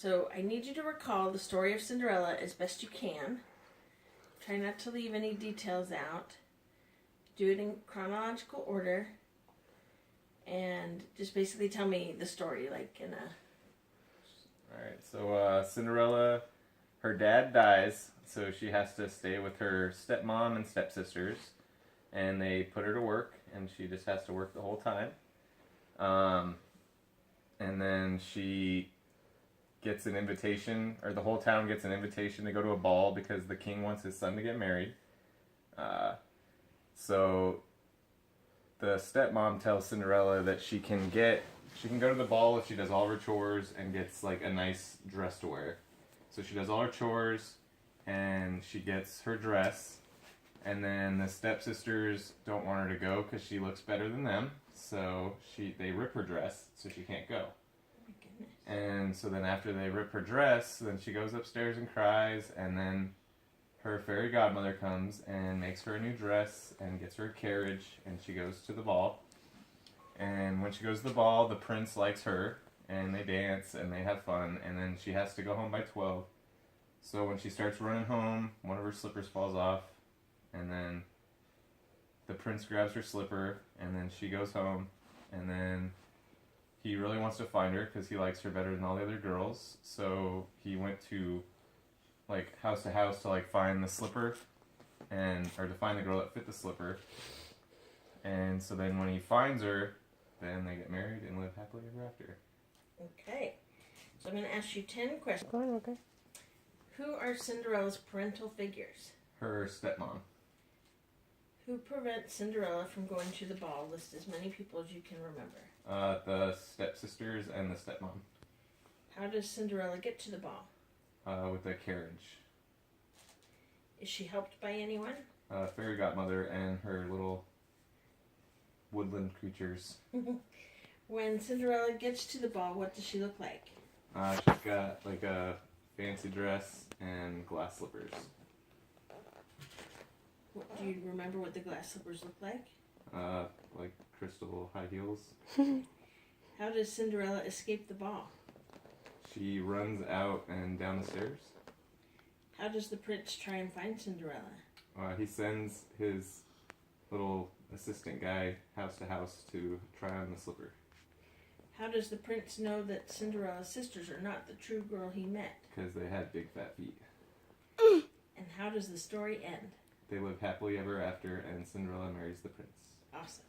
So I need you to recall the story of Cinderella as best you can. Try not to leave any details out. Do it in chronological order. And just basically tell me the story, like in a... Alright, so Cinderella, her dad dies, so she has to stay with her stepmom and stepsisters. And they put her to work, and she just has to work the whole time. And then she gets an invitation, or the whole town gets an invitation to go to a ball because the king wants his son to get married. So the stepmom tells Cinderella that she can go to the ball if she does all her chores and gets like a nice dress to wear. So she does all her chores and she gets her dress, and then the stepsisters don't want her to go because she looks better than them, so they rip her dress so she can't go. And so then after they rip her dress, then she goes upstairs and cries, and then her fairy godmother comes and makes her a new dress and gets her a carriage, and she goes to the ball. And when she goes to the ball, the prince likes her, and they dance and they have fun, and then she has to go home by 12. So when she starts running home, one of her slippers falls off, and then the prince grabs her slipper, and then she goes home, and then he really wants to find her because he likes her better than all the other girls. So he went to like house to house to like find the slipper, or to find the girl that fit the slipper. And so then when he finds her, then they get married and live happily ever after. Okay. So I'm going to ask you 10 questions. Go on, okay. Who are Cinderella's parental figures? Her stepmom. Who prevents Cinderella from going to the ball? List as many people as you can remember. The stepsisters and the stepmom. How does Cinderella get to the ball? With a carriage. Is she helped by anyone? Fairy godmother and her little woodland creatures. When Cinderella gets to the ball, what does she look like? She's got like a fancy dress and glass slippers. Do you remember what the glass slippers look like? Like crystal high heels. How does Cinderella escape the ball? She runs out and down the stairs. How does the prince try and find Cinderella? He sends his little assistant guy house to house to try on the slipper. How does the prince know that Cinderella's sisters are not the true girl he met? Because they had big fat feet. And how does the story end? They live happily ever after, and Cinderella marries the prince. Awesome.